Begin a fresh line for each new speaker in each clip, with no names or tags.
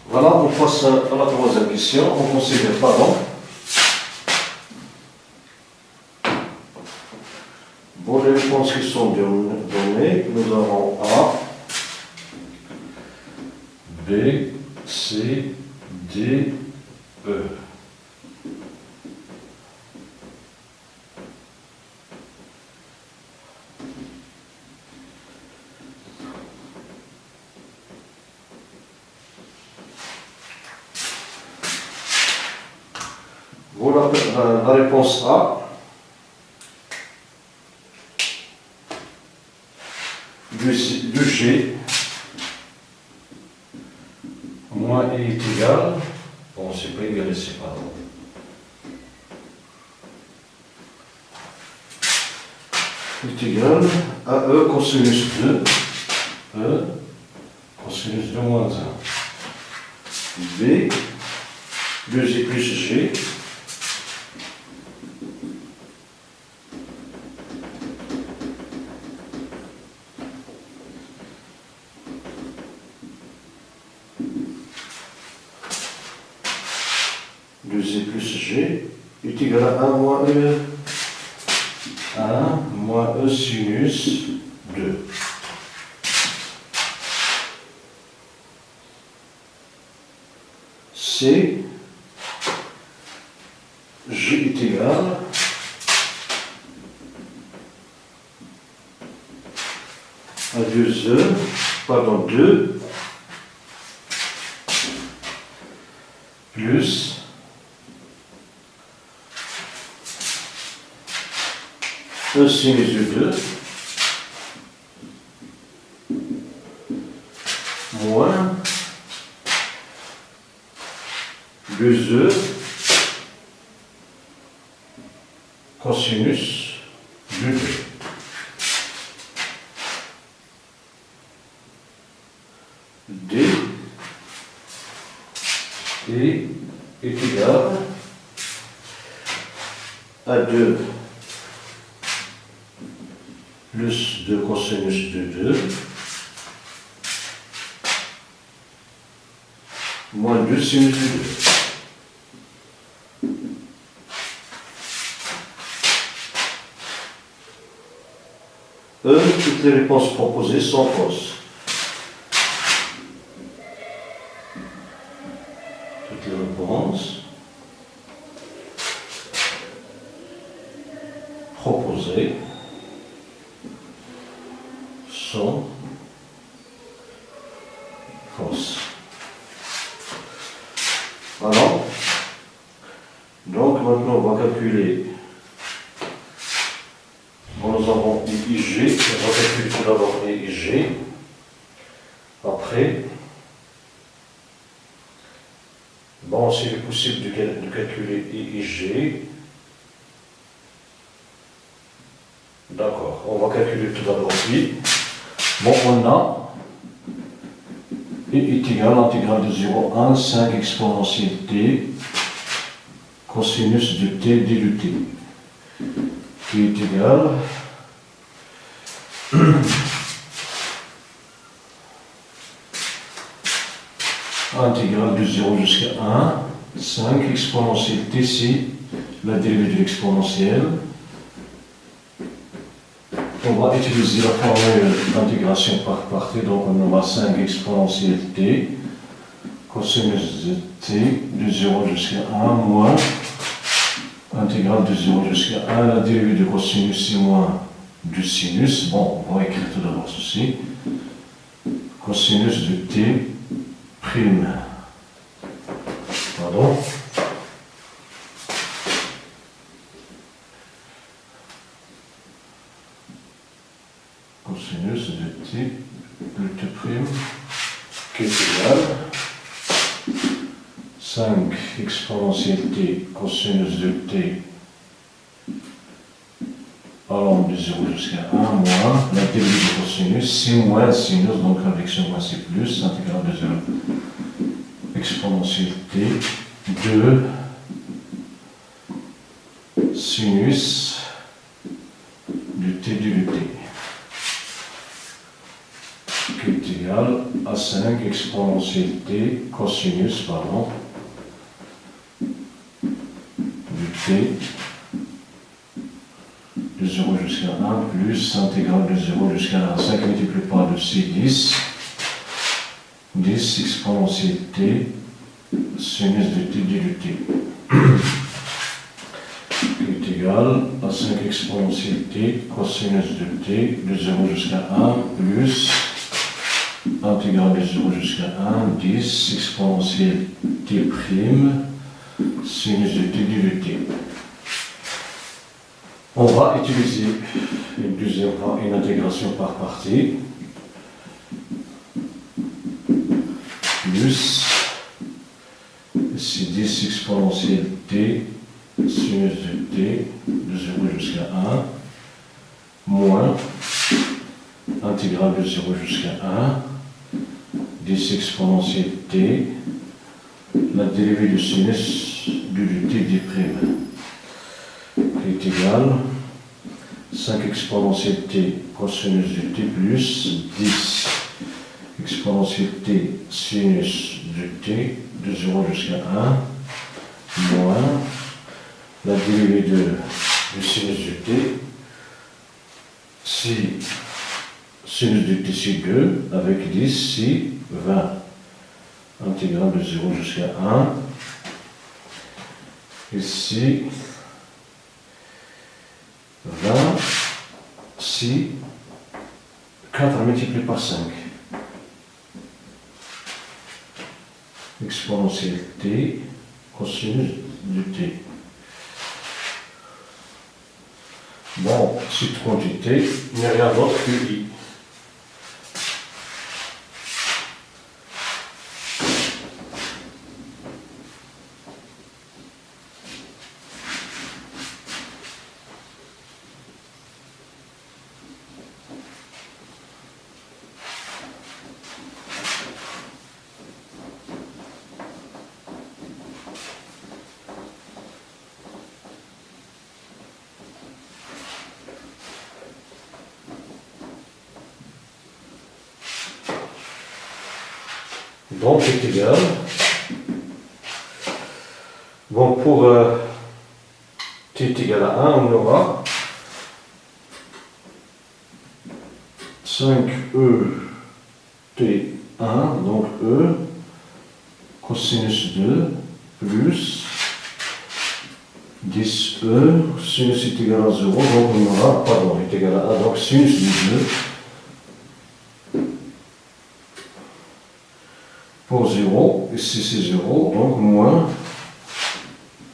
Voilà, on passe à la troisième question. On considère pardon. Bon, les réponses qui sont données, nous avons A, B, C, D, E. Voilà la réponse A. Du G moins E est égal, bon c'est pas égal ici, pardon. Est égal à E cosinus 2, E cosinus 2 moins 1. B, 2G plus G, plus G est égal à 1 moins E. 1 moins E sinus 2. C, G est égal à 2E, pardon, 2 plus E sinus de 2 moins 2E cosinus de 2. D est égal à 2 plus 2 cosinus de 2 moins 2 sinus de 2. Toutes les réponses proposées sont fausses. Toutes les réponses proposées sont fausses. Voilà. Donc maintenant on va calculer. Bon, nous avons IG, on va calculer tout d'abord IG. Après, bon, s'il est possible de calculer IG. D'accord, on va calculer tout d'abord I. Bon, on a I est égal à l'intégrale de 0 à 1, 5 exponentielle t, cosinus de t d de t, qui est égal à l'intégrale de 0 jusqu'à 1, 5 exponentielle t, c'est la dérivée de l'exponentielle. On va utiliser la formule d'intégration par partie, donc on aura 5 exponentielle t, cosinus de t de 0 jusqu'à 1 moins intégrale de 0 jusqu'à 1, la dérivée de cosinus c'est moins du sinus. Bon, on va écrire tout d'abord ceci. Cosinus de t prime. Pardon. Cosinus de t plus t prime qui est égal 5 exponentielle t cosinus de t allant de 0 jusqu'à 1 moins la dérivée de cosinus, c'est moins sinus, donc avec ce moins c'est plus, intégrale de 0 exponentielle t, 2 sinus du t du t, qui est égal A5 exponentielle t cosinus, pardon, du t de 0 jusqu'à 1 plus intégrale de 0 jusqu'à 1. 5 multiplié par 2, c'est 10. 10 exponentielle t sinus de t d de t est égal à 5 exponentielle t cosinus de t de 0 jusqu'à 1 plus intégrale de 0 jusqu'à 1, 10 exponentielle t prime sinus de t d de t. On va utiliser une deuxième fois une intégration par partie. Plus, ici 10 exponentielle t sinus de t de 0 jusqu'à 1, moins intégrale de 0 jusqu'à 1, 10 exponentielle t, la dérivée du sinus de t d' est égal 5 exponentielle t cosinus de t plus 10 exponentielle t sinus de t de 0 jusqu'à 1 moins la dérivée du sinus de t, si sinus de t c'est 2 avec 10 c'est 20 intégrale de 0 jusqu'à 1 ici 20 si 4 multiplié par 5 exponentielle t cosinus de t. Bon, cette quantité n'est rien d'autre que i. Donc c'est égal. Bon, pour t est égal à 1, on aura 5e t1, donc e cosinus 2 plus 10e, sinus est égal à 0, donc on aura, pardon, est égal à 1, donc sinus de 2 pour 0, ici c'est 0, donc moins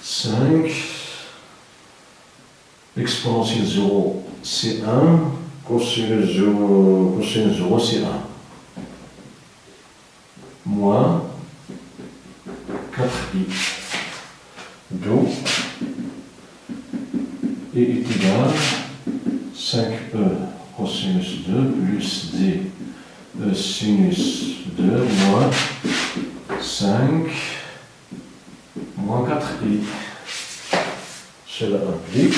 5 exponentielle 0 c'est 1, cosinus 0 c'est 1, moins 4i, d'où et est égal 5e cosinus 2 plus d sinus 2 moins 5 moins 4i. Cela implique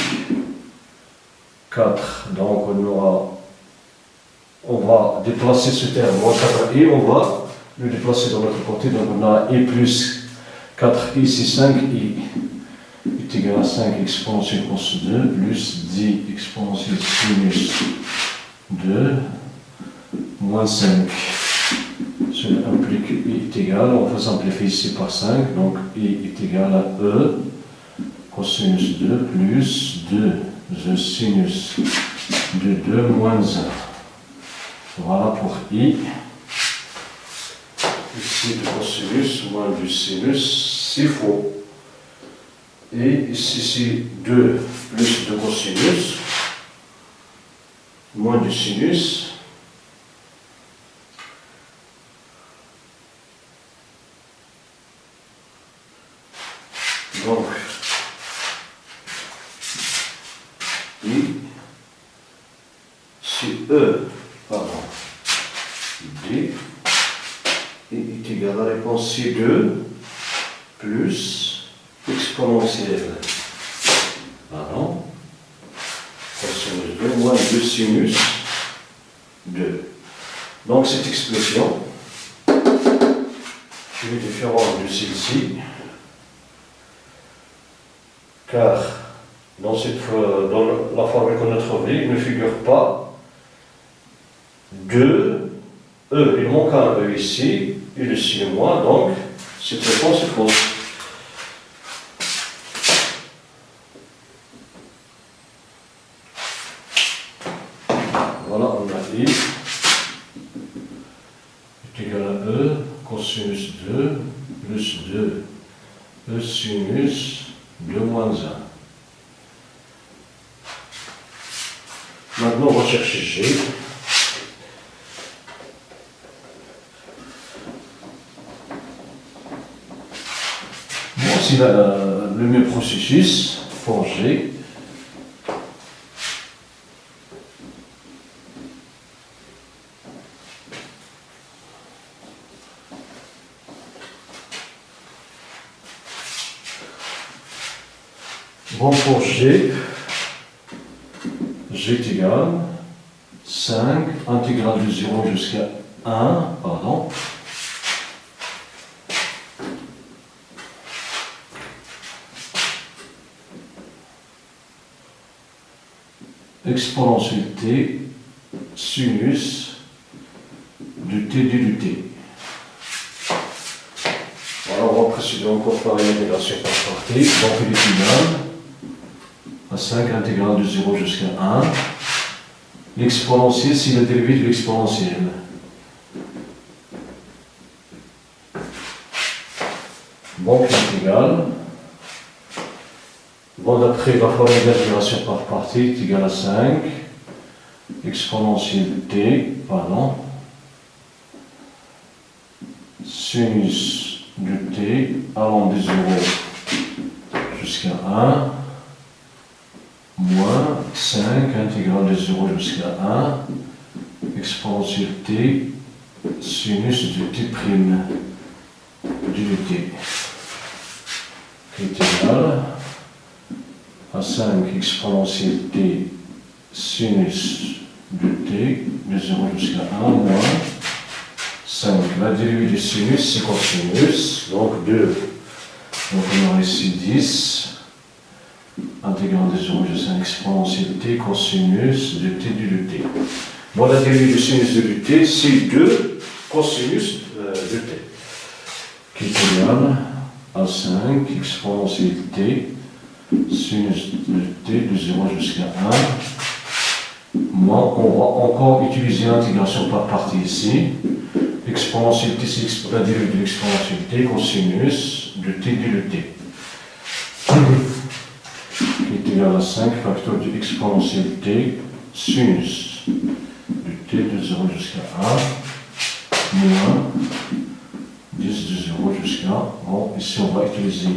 4. Donc on va déplacer ce terme moins 4i, on va le déplacer de l'autre côté. Donc on a i plus 4i, c'est 5i. Est égal à 5 exponentielle cos 2 plus 10 exponentielle sinus 2 moins 5. Cela implique i est égal, on va simplifier ici par 5, donc i est égal à e cosinus 2 plus 2 sinus de 2 moins 1. Voilà pour i. Ici du cosinus moins du sinus, c'est faux. Et ici c'est 2 plus de cosinus moins du sinus. Donc, i, c'est e, pardon, d, est égal à la réponse C2 plus exponentielle, pardon, cosinus 2 moins 2 sinus 2. Donc, cette expression qui est différente de celle-ci, car dans la formule qu'on a trouvée, il ne figure pas 2, E, il manque un E ici, et ici le moins, donc cette réponse est fausse. Voilà, on a I est égal à E, cosinus 2, plus 2, E sinus 2 moins 1. Maintenant, on va chercher G. Voici le même processus pour G. Bon, pour G est égal 5 intégrale de 0 jusqu'à 1, pardon, exponentielle t sinus de t du t. Alors on va procéder encore par l'intégration par partie, donc il est égal à 5 intégrale de 0 jusqu'à 1. L'exponentielle, c'est le dérivé de l'exponentielle. Donc il est égal. Bon, d'après la formule d'intégration par partie, est égal à 5 exponentielle t, pardon, sinus de t allant de 0 jusqu'à 1 moins 5 intégrale de 0 jusqu'à 1 exponentielle t sinus de t prime du t qui est égal à 5 exponentielle t sinus de t de 0 jusqu'à 1 moins 5. La dérivée du sinus, c'est cosinus, donc 2. Donc on aura ici 10 intégrale de 0 jusqu'à 1 exponentielle t cosinus de t du t. Bon, la dérivée du sinus de t, c'est 2 cosinus de t, qui est égal à 5 exponentielle t sinus de t de 0 jusqu'à 1. Moins, on va encore utiliser l'intégration par partie ici. Exponentielle t, c'est la dérivée de l'exponentielle t cosinus de t du t. Qui est égal à 5 facteurs de exponentielle t sinus de t de 0 jusqu'à 1 moins 10 de 0 jusqu'à... Bon, ici on va utiliser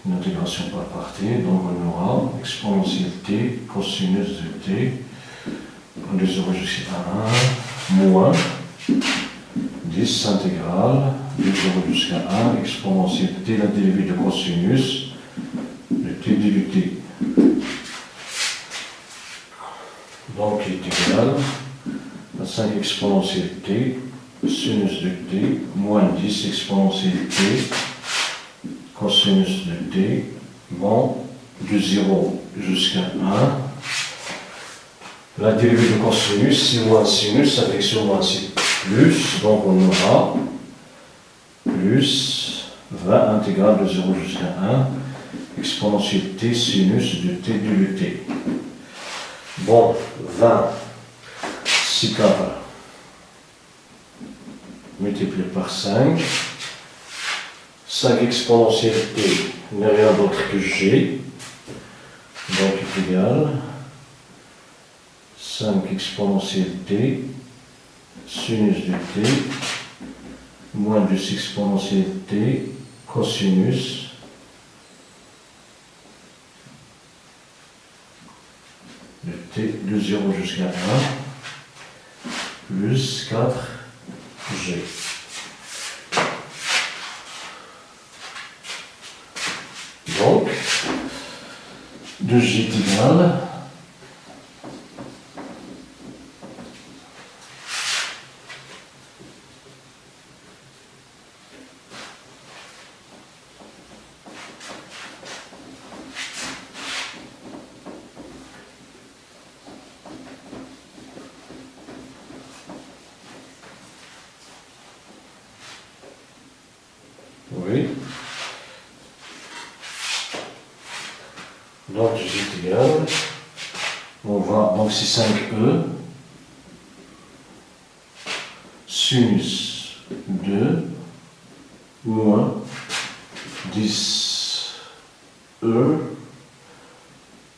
une intégration par partie, donc on aura exponentielle t cosinus de t de 0 jusqu'à 1 moins 10 intégrale de 0 jusqu'à 1 exponentielle t, la dérivée de cosinus de t du t. Donc il est égal à 5 exponentielle t sinus de t moins 10 exponentielle t cosinus de t, bon, de 0 jusqu'à 1. La dérivée de cosinus, c'est moins sinus, avec ce moins c'est plus, donc on aura plus 20 intégrale de 0 jusqu'à 1 exponentielle t sinus de t du t. Bon, 20, 6 carré multiplié par 5. 5 exponentielle t n'est rien d'autre que g, donc est égal 5 exponentielle t sinus de t moins 10 exponentielle t cosinus de t de 0 jusqu'à 1 plus 4g. Donc, 2g est égal Oui. Donc J est égal, on va, donc c'est 5e, sinus 2 moins 10e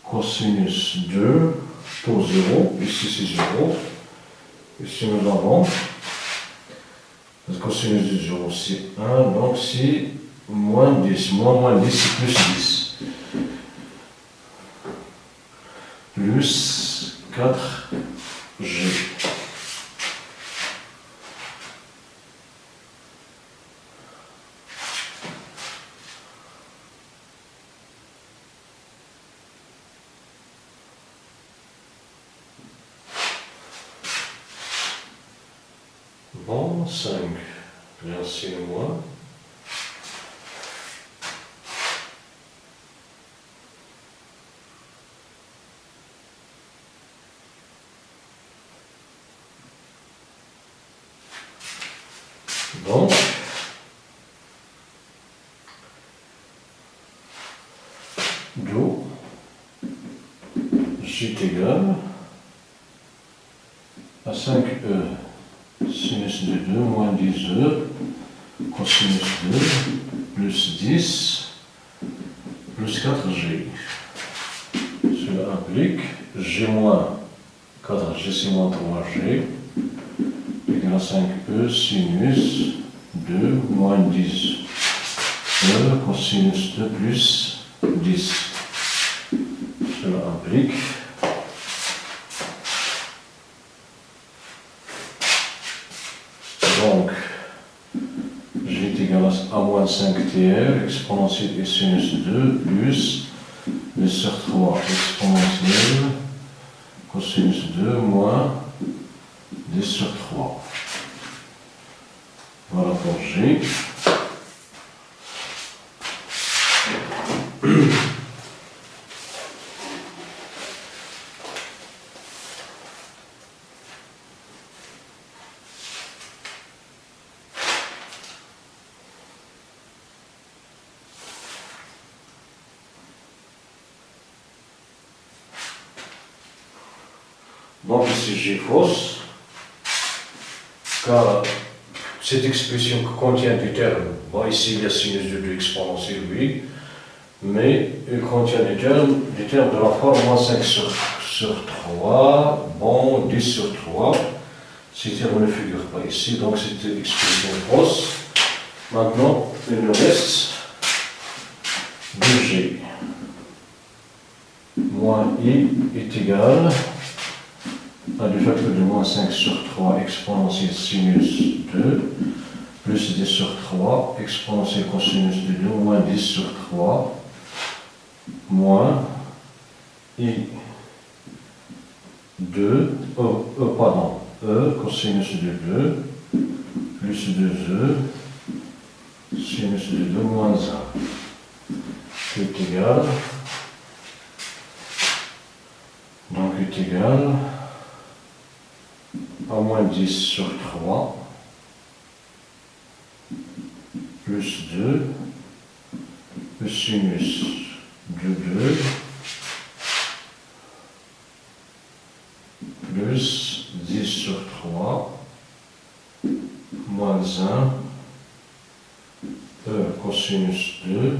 cosinus 2 pour 0, ici c'est 0, ici nous avons, le cosinus de 0 c'est 1, donc c'est moins 10, moins 10 c'est plus 10, plus 4G. Bon, 5, merci moi. Donc, d'où J est égal à 5e sinus de 2 moins 10e cosinus 2 plus 10 plus 4G. Cela implique G moins 4G c'est moins 3G égale à 5e sinus 2 moins 10e cosinus 2 plus 10. Cela implique donc J est égal à moins 5TR exponentielle et sinus 2 plus d sur 3 exponentielle cosinus 2 moins d sur 3. Voilà pour G. Donc ici G fausse, car cette expression contient des termes, bon ici il y a sinus de 2 exponentielle, oui, mais il contient des termes de la forme moins 5 sur 3, bon 10 sur 3, ces termes ne figurent pas ici, donc c'est une expression fausse. Maintenant, il nous reste 2G moins I est égal à du facteur de moins 5 sur 3 exponentielle sinus 2 plus 10 sur 3 exponentielle cosinus de 2 moins 10 sur 3 moins I 2, pardon, E cosinus de 2 plus 2E sinus de 2 moins 1 qui est égal, donc est égal à moins 10 sur 3 plus 2 le sinus de 2 plus 10 sur 3 moins 1 cosinus 2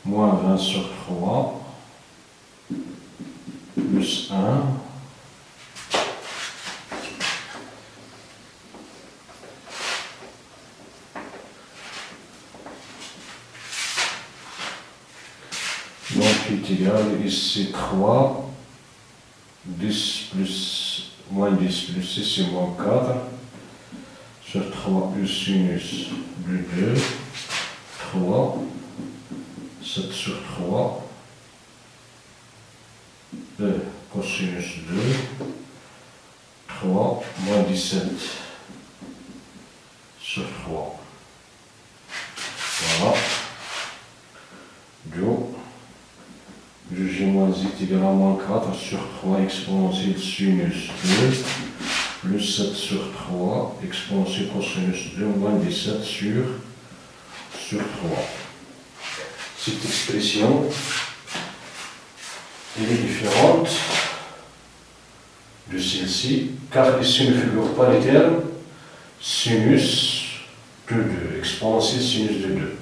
moins 20 sur 3 plus 1 donc est égal ici 3 10 plus moins 10 plus 6 c'est moins 4 sur 3 plus sinus de 2 3 7 sur 3 cosinus 2 3 moins 17 sur 3. Voilà. Du G moins I est égal à moins 4 sur 3 exponentielle sinus 2 plus 7 sur 3 exponentielle cosinus 2 moins 17 sur 3. Cette expression elle est différente de celle-ci, car ici ne figure pas les termes sinus de 2, exponentielle sinus de 2.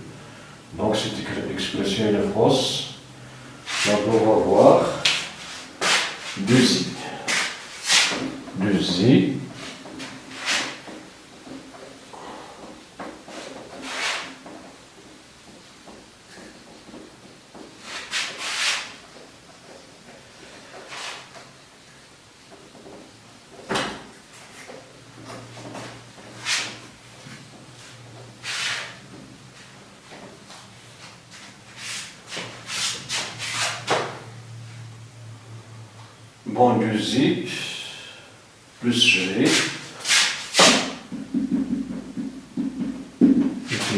Donc cette expression est fausse. Donc on va voir 2i. 2i bon 2i plus g est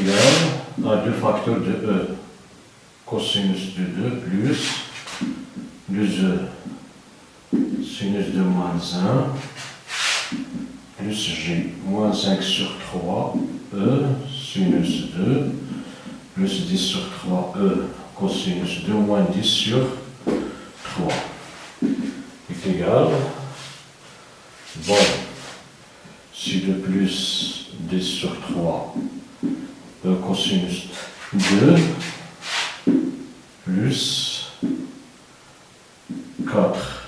égal à 2 facteurs de e cosinus de 2 plus 2e sinus de moins 1 plus g moins 5 sur 3 e sinus 2 plus 10 sur 3 e cosinus 2 moins 10 sur 3 est égal, bon, si 2 plus 10 sur 3 e cosinus 2 plus 4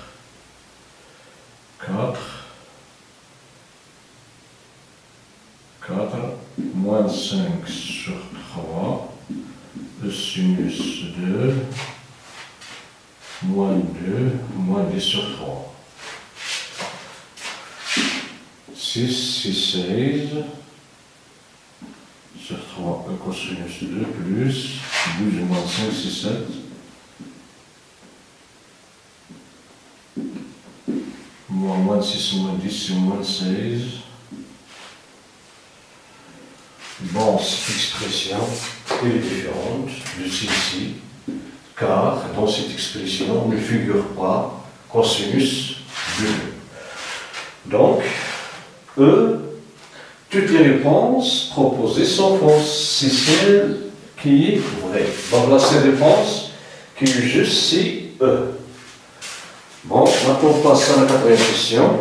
moins 5 sur 3 e sinus 2 moins 2 moins 10 sur 3. 6, 16 sur 3 e cosinus 2 plus 12 moins 5, 6, 7 moins 6 moins 10 c'est moins 16. Bon, cette expression est différente de celle-ci, car dans cette expression ne figure pas cosinus de 2. Donc, toutes les réponses proposées sont fausses. C'est celle qui est vraie. Donc la seule réponse qui est juste, c'est E. Bon, maintenant on passe à la quatrième question.